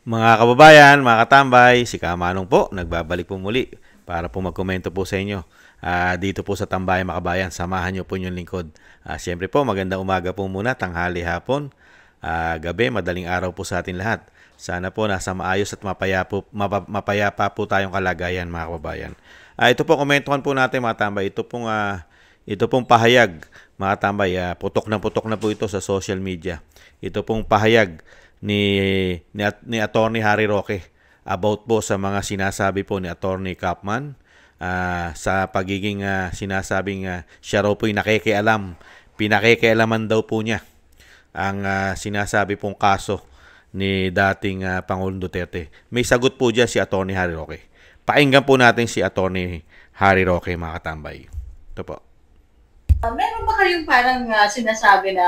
Mga kababayan, mga katambay, si Kamanong po, nagbabalik po muli para po magkomento po sa inyo. Dito po sa Tambayan Makabayan, samahan niyo po yung lingkod. Siyempre po, magandang umaga po muna, tanghali, hapon, gabi, madaling araw po sa atin lahat. Sana po nasa maayos at mapayapa po tayong kalagayan, mga kababayan. Ito po, komentuhan po natin mga tambay. Ito pong pahayag, mga tambay, putok na po ito sa social media. Ito pong pahayag ni Attorney Harry Roque about po sa mga sinasabi po ni Attorney Kapman sa pagiging sinasabing siya raw po'y nakikialam. Pinakikialaman daw po niya ang sinasabi pong kaso ni dating Pangulong Duterte. May sagot po dyan si Attorney Harry Roque. Pakinggan po natin si Attorney Harry Roque, mga katambay. Ito po. Meron ba kayong parang sinasabi na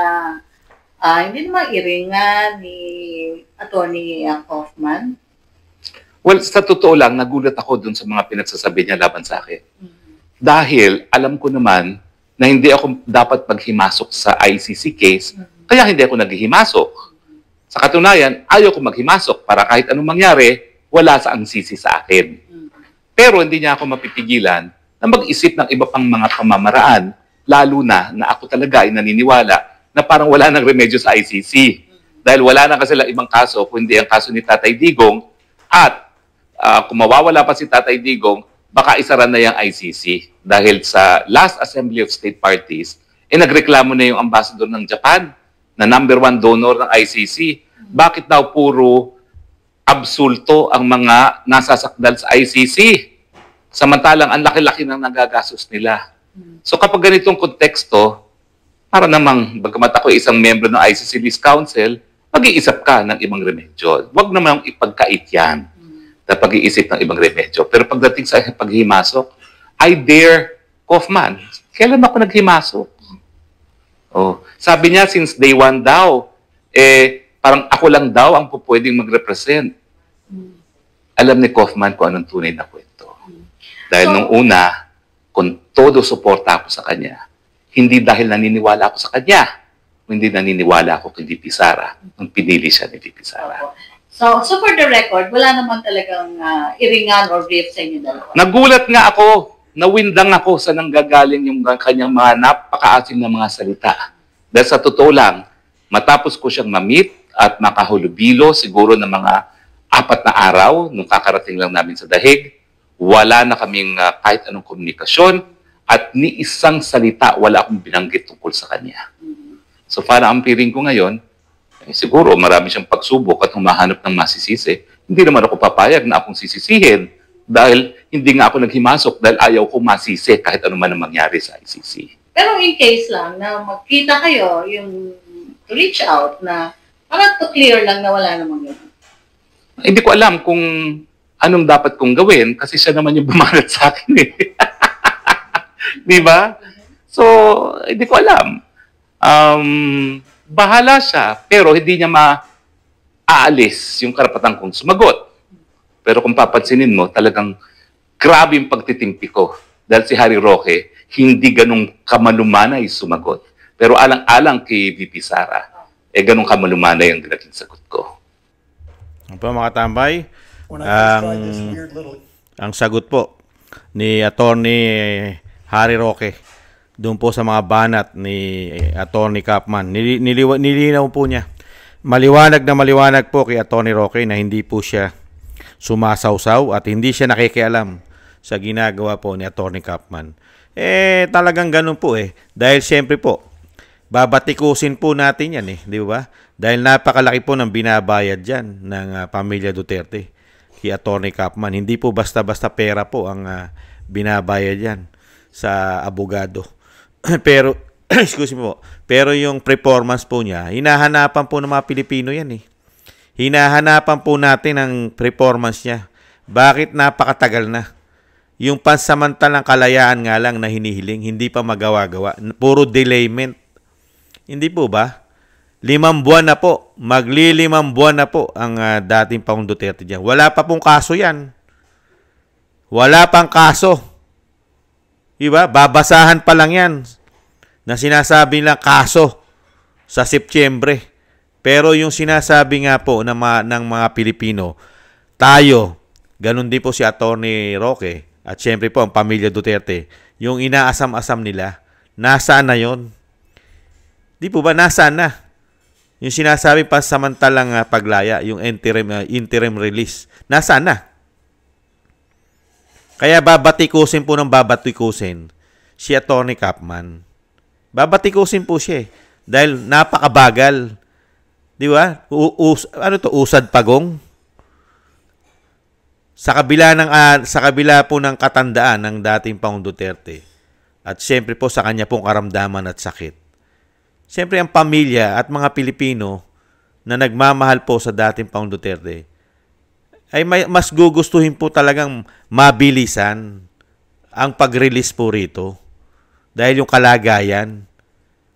hindi naman iringan ni Attorney Kaufman? Well, sa totoo lang, nagulat ako dun sa mga pinagsasabi niya laban sa akin. Dahil alam ko naman na hindi ako dapat maghimasok sa ICC case, kaya hindi ako naghihimasok. Sa katunayan, ayaw ko maghimasok para kahit anong mangyari, wala sa ang sisi sa akin. Pero hindi niya ako mapipigilan na mag-isip ng iba pang mga pamamaraan, lalo na ako talaga ay naniniwala na parang wala nang remedyo sa ICC. Dahil wala na kasi lang ibang kaso, kundi ang kaso ni Tatay Digong. At kung mawawala pa si Tatay Digong, baka isara na yung ICC. Dahil sa last Assembly of State Parties, nagreklamo na yung ambassador ng Japan na #1 donor ng ICC. Bakit daw puro absulto ang mga nasasakdal sa ICC? Samantalang ang laki-laki ng nagagastos nila. So kapag ganitong konteksto, para namang, bagamat ako isang membro ng ICC List Council, mag-iisip ka ng ibang remedyo. Huwag naman ipagkait yan na pag-iisip ng ibang remedyo. Pero pagdating sa paghimasok, I dare Kaufman. Kailan ako naghimasok? Oh, sabi niya, since day one daw, parang ako lang daw ang pwedeng mag-represent. Alam ni Kaufman kung anong tunay na kwento. Dahil nung una, kung todo suporta ako sa kanya, hindi dahil naniniwala ako sa kanya, hindi naniniwala ako kay VP Sara nung pinili siya ni VP Sara. So for the record, wala naman talagang iringan or brief sa inyo dalawa? Nagulat nga ako, nawindang ako sa nanggagaling yung kanyang mga napakaasim na mga salita. Dahil sa totoo lang, matapos ko siyang ma-meet at makahulubilo siguro ng mga 4 na araw nung kakarating lang namin sa Dahig, wala na kaming kahit anong komunikasyon, at ni isang salita wala akong binanggit tungkol sa kanya. So para ang piring ko ngayon, siguro marami siyang pagsubok at humahanap ng masisisi. Hindi naman ako papayag na akong sisisihin dahil hindi nga ako naghimasok dahil ayaw ko masisi kahit ano man ang mangyari sa ICC. Pero in case lang na magkita kayo, yung to reach out na parang to clear lang na wala namang yun. Hindi ko alam kung anong dapat kong gawin kasi siya naman yung bumalat sa akin eh. Di ba? So, hindi ko alam. Bahala siya, pero hindi niya maaalis yung karapatan kong sumagot. Pero kung papansinin mo, talagang grabe yung pagtitimpi ko. Dahil si Harry Roque, hindi ganong kamalumanay sumagot. Pero alang-alang kay VP Sara, ganong kamalumanay ang naging sagot ko. Ang po mga tambay, ang sagot po ni Attorney Harry Roque doon po sa mga banat ni Attorney Kapman. Nilinaw po niya. Maliwanag po kay Attorney Roque na hindi po siya sumasawsaw at hindi siya nakikialam sa ginagawa po ni Attorney Kapman. Talagang ganun po Dahil siyempre po, babatikusin po natin yan di ba? Dahil napakalaki po ng binabayad dyan ng pamilya Duterte kay Attorney Kapman. Hindi po basta-basta pera po ang binabayad yan sa abogado. Pero, excuse me po, pero yung performance po niya, hinahanapan po ng mga Pilipino yan Hinahanapan po natin ang performance niya. Bakit napakatagal na? Yung pansamantalang kalayaan nga lang na hinihiling, hindi pa magawa-gawa. Puro delayment. Hindi po ba? 5 buwan na po, magli-5 buwan na po ang dating Pangulong Duterte dyan. Wala pa pong kaso yan. Wala pang kaso. Diba? Babasahan pa lang yan na sinasabi lang kaso sa Setyembre. Pero yung sinasabi nga po ng mga Pilipino, tayo, ganun din po si Atty. Roque, at syempre po ang pamilya Duterte, yung inaasam-asam nila, nasaan na yon? Di po ba nasaan na? Yung sinasabi pa samantalang paglaya, yung interim release, nasaan na? Kaya babatikusin po ng babatikusin si Atty. Capman. Babatikusin po siya dahil napakabagal. Di ba? Usad pagong? Sa kabila po ng katandaan ng dating Pangulong Duterte at siyempre po sa kanya pong karamdaman at sakit. Siyempre ang pamilya at mga Pilipino na nagmamahal po sa dating Pangulong Duterte ay mas gugustuhin po talagang mabilisan ang pag-release po rito dahil yung kalagayan.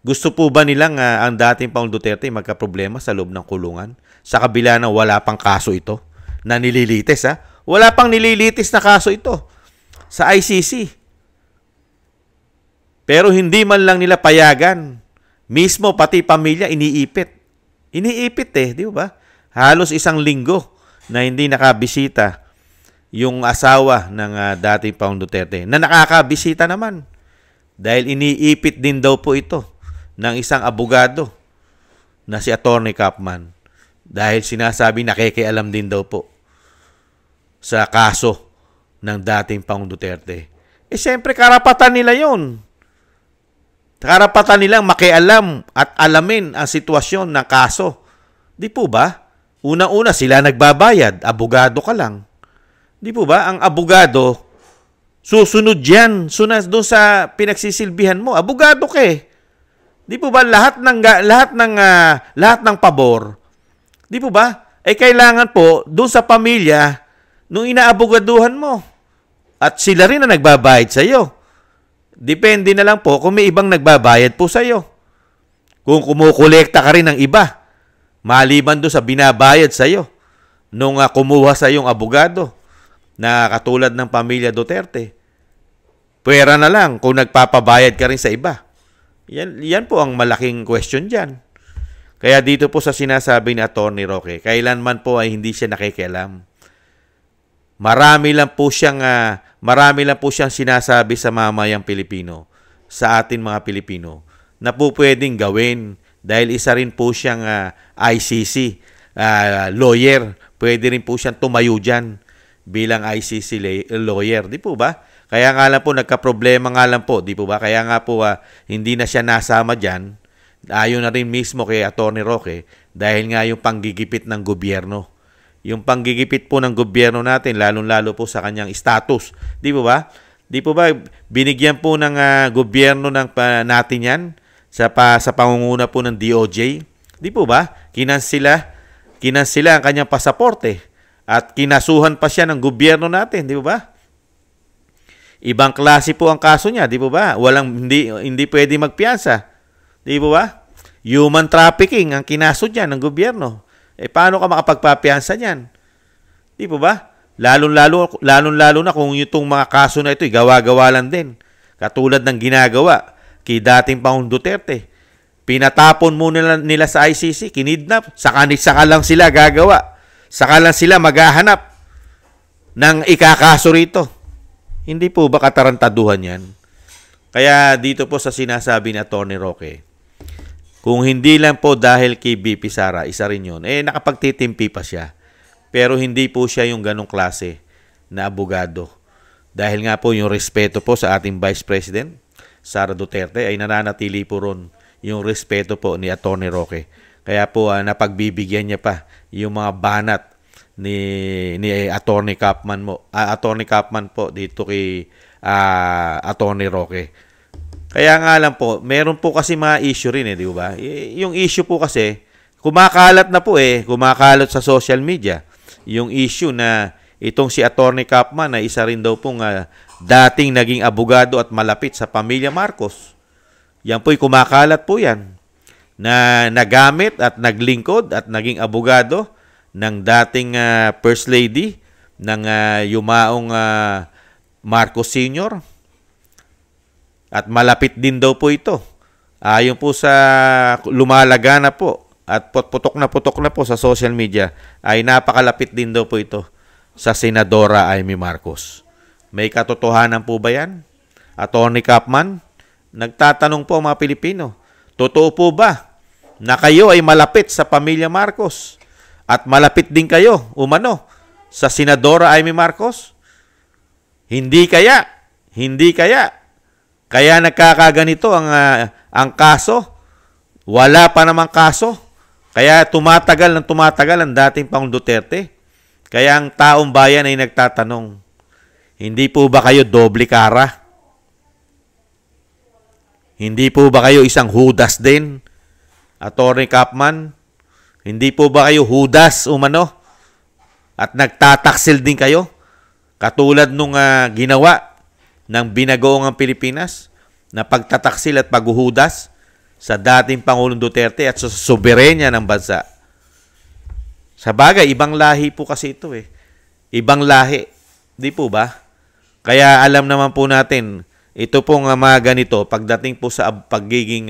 Gusto po ba nilang ang dating Pangulong Duterte magkaproblema sa loob ng kulungan sa kabila na wala pang kaso ito na nililitis Wala pang nililitis na kaso ito sa ICC. Pero hindi man lang nila payagan. Mismo pati pamilya iniipit. Iniipit di ba? Halos 1 linggo na hindi nakabisita yung asawa ng dating Pangulong Duterte na nakakabisita naman. Dahil iniipit din daw po ito ng isang abogado na si Atty. Capman. Dahil sinasabi nakikialam din daw po sa kaso ng dating Pangulong Duterte. Siyempre, karapatan nila yon. Karapatan nilang makialam at alamin ang sitwasyon ng kaso. Di po ba? Una-una sila nagbabayad. Abogado ka lang. Di po ba? Ang abogado, susunod yan. Sunod doon sa pinagsisilbihan mo. Abogado ka Di po ba? Lahat ng pabor. Di po ba? Kailangan po doon sa pamilya nung inaabogaduhan mo. At sila rin na nagbabayad sa iyo. Depende na lang po kung may ibang nagbabayad po sa iyo. Kung kumukolekta ka rin ng iba, maliban doon sa binabayad sa iyo nung kumuha sa iyong abogado na katulad ng pamilya Duterte. Pwera na lang kung nagpapabayad ka rin sa iba. Yan po ang malaking question dyan. Kaya dito po sa sinasabi ni Atty. Roque, kailanman po ay hindi siya nakikialam. Marami lang po siyang sinasabi sa mamayang Pilipino, sa atin mga Pilipino, na po pwedeng gawin dahil isa rin po siyang ICC lawyer. Pwede rin po siyang tumayo dyan bilang ICC lawyer. Di po ba? Kaya nga lang po, nagka-problema nga lang po. Di po ba? Kaya nga po, hindi na siya nasama dyan. Ayon na rin mismo kay Atty. Roque dahil nga yung panggigipit ng gobyerno. Yung panggigipit po ng gobyerno natin, lalong-lalo po sa kanyang status. Di po ba? Di po ba binigyan po ng gobyerno natin yan sa pangunguna po ng DOJ? Di po ba? Kinansila ang kanyang pasaporte at kinasuhan pa siya ng gobyerno natin. Di po ba? Ibang klase po ang kaso niya. Di po ba? Hindi pwede magpiyansa. Di po ba? Human trafficking ang kinaso niya ng gobyerno. Paano ka makapagpapiyansa niyan? Di po ba? Lalong-lalo na kung itong mga kaso na ito, gawa-gawa lang din. Katulad ng ginagawa kay dating Pangulong Duterte. Pinatapon muna nila sa ICC, kinidnap, saka lang sila gagawa. Saka lang sila maghahanap ng ikakaso rito. Hindi po ba katarantaduhan yan? Kaya dito po sa sinasabi ni Atty. Roque, kung hindi lang po dahil kay BP Sara, isa rin yun, nakapagtitimpi pa siya. Pero hindi po siya yung ganong klase na abogado. Dahil nga po yung respeto po sa ating Vice President, Sara Duterte, ay nananatili po ron yung respeto po ni Atty. Roque. Kaya po napagbibigyan niya pa yung mga banat ni Atty. Capman po dito kay Atty. Roque. Kaya nga lang po, meron po kasi mga issue rin di ba? Yung issue po kasi, kumakalat na po kumakalat sa social media. Yung issue na itong si Atty. Capman na isa rin daw pong dating naging abogado at malapit sa pamilya Marcos. Yan po'y kumakalat po yan. Na nagamit at naglingkod at naging abogado ng dating First Lady ng yumaong Marcos Sr., at malapit din daw po ito. Ayon po sa lumalaga na po at putok na po sa social media ay napakalapit din daw po ito sa Senadora Amy Marcos. May katotohanan po ba yan? Attorney Kapman, nagtatanong po ang mga Pilipino, totoo po ba na kayo ay malapit sa pamilya Marcos at malapit din kayo, umano, sa Senadora Amy Marcos? Hindi kaya. Kaya nagkakaganito ang kaso. Wala pa namang kaso. Kaya tumatagal ang dating Pangulong Duterte. Kaya ang taong bayan ay nagtatanong, hindi po ba kayo doble kara? Hindi po ba kayo isang Judas din? Attorney Kapman, hindi po ba kayo Judas umano? At nagtataksil din kayo? Katulad nung ginawa ng binagoong Pilipinas na pagtataksil at paghuhudas sa dating Pangulong Duterte at sa soberenya ng bansa. Sa bagay, ibang lahi po kasi ito eh. Ibang lahi. Di po ba? Kaya alam naman po natin, ito pong mga ganito, pagdating po sa pagiging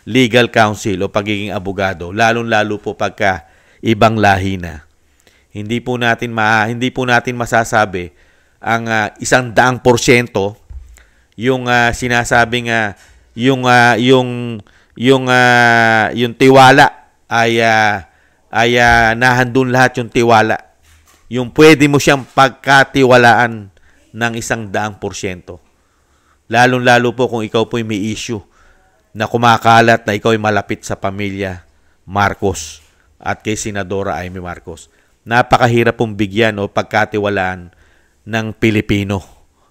legal counsel o pagiging abogado, lalong-lalo po pagka ibang lahi na. Hindi po natin masasabi ang 100% yung sinasabing yung tiwala ay nahandun lahat yung tiwala. Yung pwede mo siyang pagkatiwalaan ng 100%. Lalong-lalo po kung ikaw po may issue na kumakalat na ikaw ay malapit sa pamilya Marcos at kay Senadora Amy Marcos. Napakahirap pong bigyan o pagkatiwalaan ng Pilipino,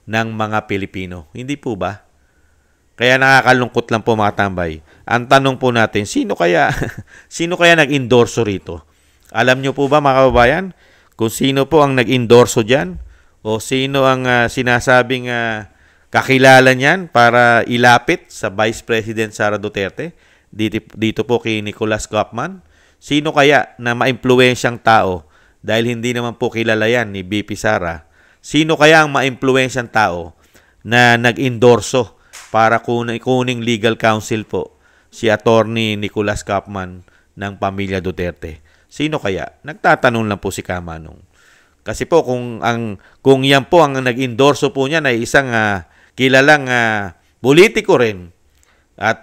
ng mga Pilipino. Hindi po ba? Kaya nakakalungkot lang po mga tambay. Ang tanong po natin, sino kaya nag-endorso rito? Alam nyo po ba mga kababayan kung sino po ang nag-endorso dyan? O sino ang sinasabing kakilala niyan para ilapit sa Vice President Sara Duterte? Dito po kay Nicolas Kapman. Sino kaya na maimpluwensyang tao? Dahil hindi naman po kilala yan ni BP Sara. Sino kaya ang maimpluwensyang tao na nag-endorso para kuning legal counsel po si Attorney Nicolas Kapman ng pamilya Duterte? Sino kaya? Nagtatanong lang po si Kamanong. Kasi po kung yan po ang nag-endorso po niya na isang kilalang politiko rin at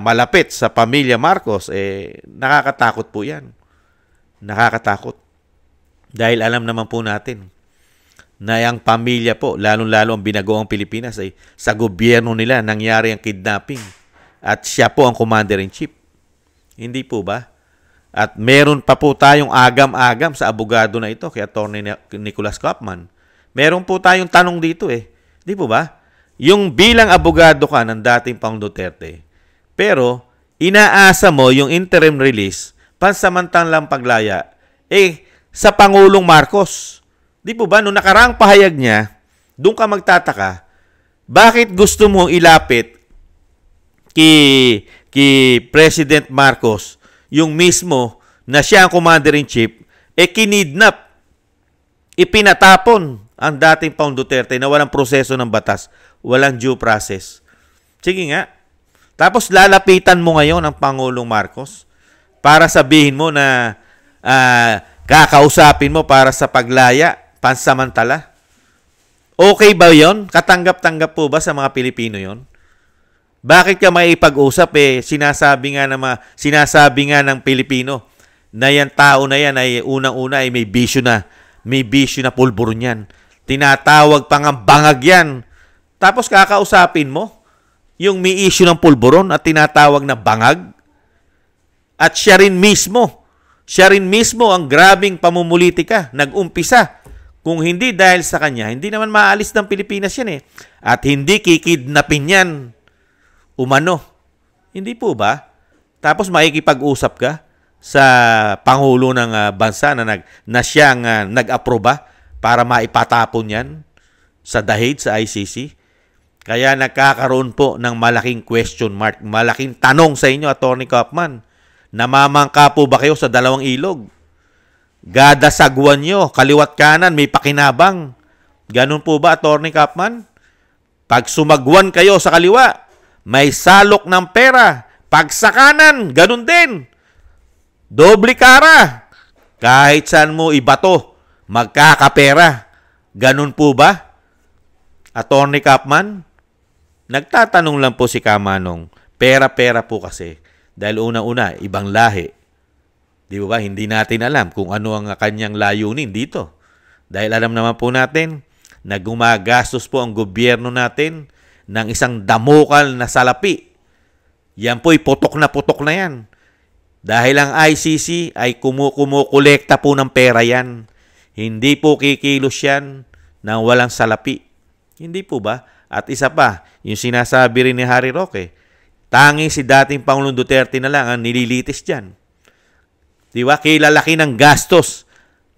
malapit sa pamilya Marcos, nakakatakot po yan. Nakakatakot. Dahil alam naman po natin na yung pamilya po, lalong-lalo ang binagoong Pilipinas ay sa gobyerno nila nangyari ang kidnapping at siya po ang commander-in-chief. Hindi po ba? At meron pa po tayong agam-agam sa abogado na ito kay Attorney Nicolas Kapman. Meron po tayong tanong dito eh. Di po ba? Yung bilang abogado ka ng dating Pangulong Duterte, pero inaasa mo yung interim release, pansamantalang paglaya, sa Pangulong Marcos. Di po ba? Nung nakaraang pahayag niya, doon ka magtataka, bakit gusto mo ilapit kay President Marcos yung mismo na siya ang commander-in-chief, kinidnap, ipinatapon ang dating Pangulong Duterte na walang proseso ng batas, walang due process. Sige nga. Tapos lalapitan mo ngayon ang Pangulong Marcos para sabihin mo na kakausapin mo para sa paglaya, pansamantala. Okay ba yon? Katanggap-tanggap po ba sa mga Pilipino yon? Bakit ka maipag-usap sinasabi nga ng Pilipino na yan tao na yan ay unang-una ay may bisyo na pulburo niyan. Tinatawag pang ang bangag yan. Tapos kakausapin mo yung may issue ng pulburon at tinatawag na bangag. At siya rin mismo ang grabing pamumulitika, nag-umpisa. Kung hindi dahil sa kanya, hindi naman maalis ng Pilipinas yan At hindi kikidnapin yan. Umano. Hindi po ba? Tapos makikipag-usap ka sa Pangulo ng bansa na siyang nag-aproba para maipatapon yan sa dahig sa ICC. Kaya nagkakaroon po ng malaking question mark, malaking tanong sa inyo, Attorney Kapman. Namamangka po ba kayo sa dalawang ilog? Gadasagwan nyo, kaliwat kanan, may pakinabang. Ganun po ba, Attorney Kapman? Pag sumagwan kayo sa kaliwa, may salok ng pera. Pag sa kanan, ganun din. Doble kara. Kahit saan mo ibato, magkakapera. Ganun po ba? Attorney Kapman, nagtatanong lang po si Kamanong, pera-pera po kasi. Dahil una-una, ibang lahi. Di ba? Hindi natin alam kung ano ang kanyang layunin dito. Dahil alam naman po natin na gumagastos po ang gobyerno natin ng isang damukal na salapi. Yan po'y putok na yan. Dahil ang ICC ay kumukolekta po ng pera yan. Hindi po kikilos yan ng walang salapi. Hindi po ba? At isa pa, yung sinasabi rin ni Harry Roque, tanging si dating Pangulong Duterte na lang ang nililitis dyan. Di ba? Kilalaki ng gastos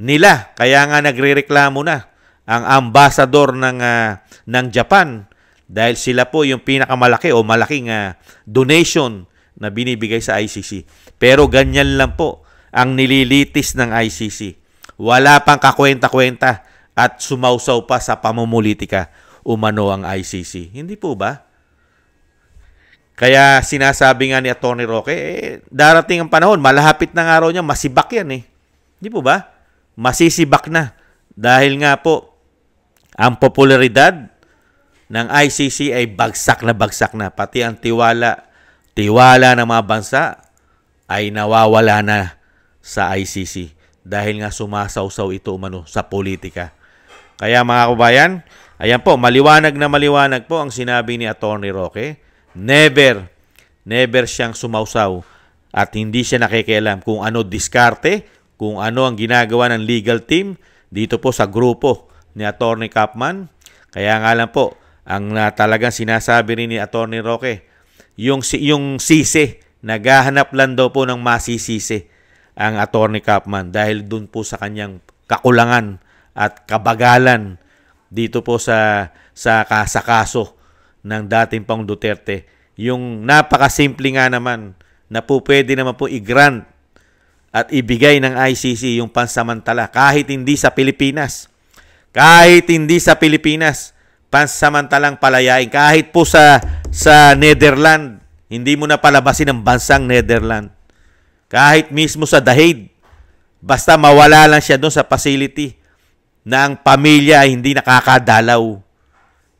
nila. Kaya nga nagrereklamo na ang ambassador ng Japan dahil sila po yung pinakamalaki o malaking donation na binibigay sa ICC. Pero ganyan lang po ang nililitis ng ICC. Wala pang kakwenta-kwenta at sumausaw pa sa pamumulitika umano ang ICC. Hindi po ba? Kaya sinasabi nga ni Atty. Roque, darating ang panahon, malapit na nga raw niya, masibak yan eh. Hindi po ba? Masisibak na. Dahil nga po, ang popularidad ng ICC ay bagsak na. Pati ang tiwala ng mga bansa ay nawawala na sa ICC. Dahil nga sumasawsaw ito umano sa politika. Kaya mga kabayan, ayan po, maliwanag po ang sinabi ni Atty. Roque. Never siyang sumausaw at hindi siya nakikialam kung ano diskarte, kung ano ang ginagawa ng legal team dito po sa grupo ni Atty. Kapman. Kaya nga lang po, ang talagang sinasabi rin ni Atty. Roque, yung sisi, naghahanap lang daw po ng masisisi ang Atty. Kapman dahil dun po sa kanyang kakulangan at kabagalan dito po sa kaso ng dating Pangulong Duterte. Yung napakasimple nga naman na po pwede naman po i-grant at ibigay ng ICC yung pansamantala kahit hindi sa Pilipinas. Kahit hindi sa Pilipinas, pansamantalang palayain. Kahit po sa Netherlands, hindi mo na palabasin ang bansang Netherlands. Kahit mismo sa The Hague, basta mawala lang siya doon sa facility na ang pamilya ay hindi nakakadalaw.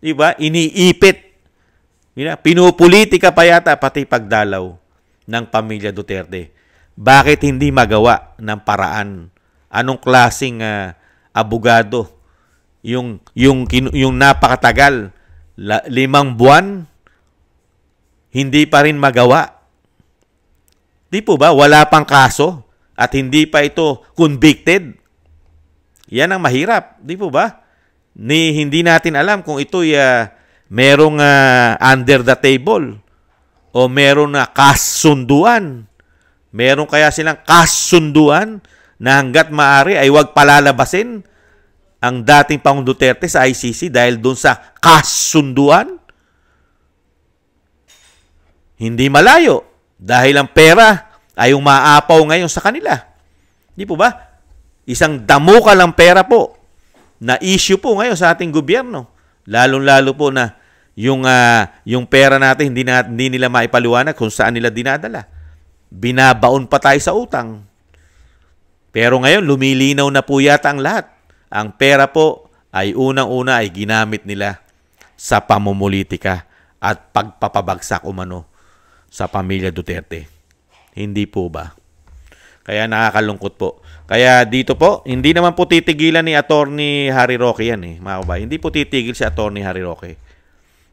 Diba? Iniipit. Pinupolitika pa yata pati pagdalaw ng pamilya Duterte. Bakit hindi magawa ng paraan? Anong klaseng abogado? Yung napakatagal, 5 buwan, hindi pa rin magawa. Di po ba? Wala pang kaso at hindi pa ito convicted. Yan ang mahirap. Di po ba? Hindi natin alam kung ito'y merong under the table o meron na kasunduan. Meron kaya silang kasunduan na hanggat maaari ay huwag palalabasin ang dating Pangulong Duterte sa ICC dahil doon sa kasunduan? Hindi malayo dahil ang pera ay umaapaw ngayon sa kanila. Di po ba? Isang damukal ang pera po na issue po ngayon sa ating gobyerno. Lalong-lalo po na yung pera natin hindi nila maipaliwanag kung saan nila dinadala. Binabaon pa tayo sa utang. Pero ngayon, lumilinaw na po yata ang lahat. Ang pera po ay unang-una ay ginamit nila sa pamumulitika at pagpapabagsak umano sa pamilya Duterte. Hindi po ba? Kaya nakakalungkot po. Kaya dito po, hindi naman po titigilan ni Atty. Harry Roque yan eh, mga kabayan. Hindi po titigil si Atty. Harry Roque.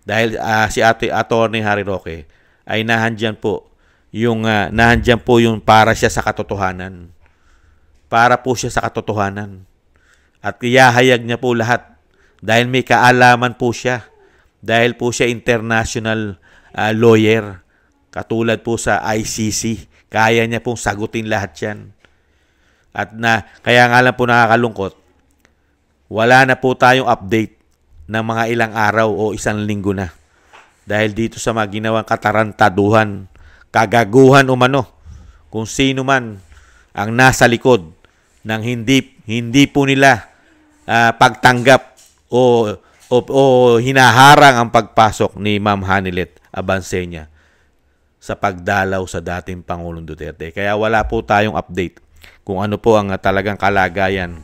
Dahil si Atty. Harry Roque ay nahandyan po yung para siya sa katotohanan. Para po siya sa katotohanan. At iyahayag niya po lahat dahil may kaalaman po siya. Dahil po siya international lawyer. Katulad po sa ICC. Kaya niya pong sagutin lahat yan. At kaya nga lang po nakakalungkot, wala na po tayong update ng mga ilang araw o isang linggo na. Dahil dito sa mga ginawang katarantaduhan, kagaguhan umano, kung sino man ang nasa likod ng hindi po nila pagtanggap o hinaharang ang pagpasok ni Ma'am Hanilet Abansenya sa pagdalaw sa dating Pangulong Duterte. Kaya wala po tayong update kung ano po ang talagang kalagayan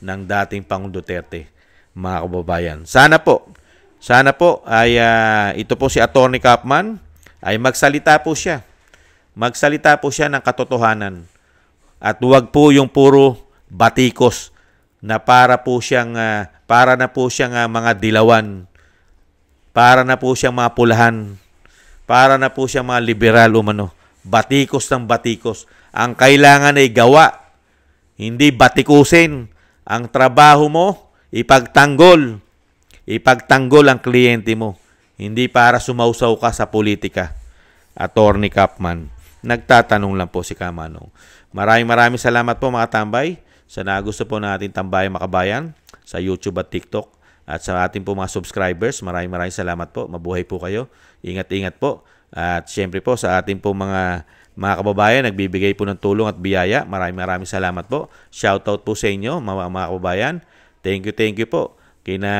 ng dating Pangulong Duterte, mga kababayan. Sana po ay ito po si Atty. Kapman ay magsalita po siya. Magsalita po siya ng katotohanan. At huwag po yung puro batikos na para na po siyang mga dilawan. Para na po siyang mga pulahan. Para na po siyang mga liberal umano. Batikos ng batikos. Ang kailangan ay gawa. Hindi batikusin. Ang trabaho mo, ipagtanggol. Ipagtanggol ang kliyente mo. Hindi para sumausaw ka sa politika. Atty. Kapman. Nagtatanong lang po si Kamanong. Maraming salamat po mga tambay sa nagusto po natin Tambayang Makabayan sa YouTube at TikTok at sa ating po mga subscribers. Maraming salamat po. Mabuhay po kayo. Ingat po. At syempre po sa ating po mga kababayan nagbibigay po ng tulong at biyaya. Maraming salamat po. Shoutout po sa inyo mga kababayan. Thank you po. Kina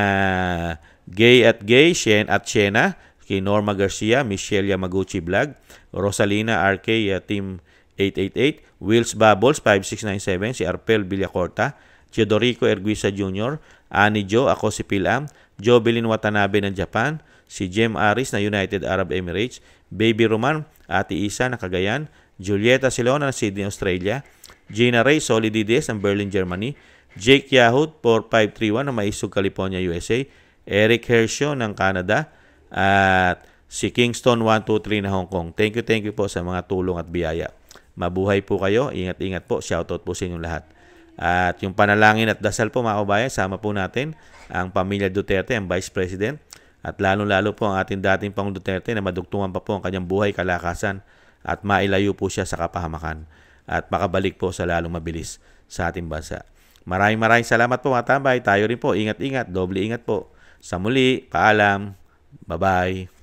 Gay at Gay, Shen at Shena, kay Norma Garcia, Michelle Yamaguchi Vlog, Rosalina RK Team 888, Wills Bubbles 5697, si Arpel Villacorta, Teodorico Erguisa Jr., Ani Jo, ako si Pilam, Jovelyn Watanabe ng Japan, si Jem Aris na United Arab Emirates, Baby Roman, Ate Isa na Cagayan, Julieta Silona ng Sydney, Australia, Gina Ray Solidides ng Berlin, Germany, Jake Yahoo 4531 ng Maisug, California, USA, Eric Hershaw ng Canada, at si Kingston 123 na Hong Kong. Thank you po sa mga tulong at biyaya. Mabuhay po kayo. Ingat po. Shoutout po sa inyong lahat. At yung panalangin at dasal po mga kabayan, sama po natin ang pamilya Duterte, ang Vice President, at lalo po ang ating dating Pangulong Duterte na madugtungan pa po ang kanyang buhay, kalakasan, at mailayo po siya sa kapahamakan at makabalik po sa lalong mabilis sa ating bansa. Maraming salamat po mga tambay. Tayo rin po. Ingat. Doble ingat po. Sa muli. Paalam. Bye-bye.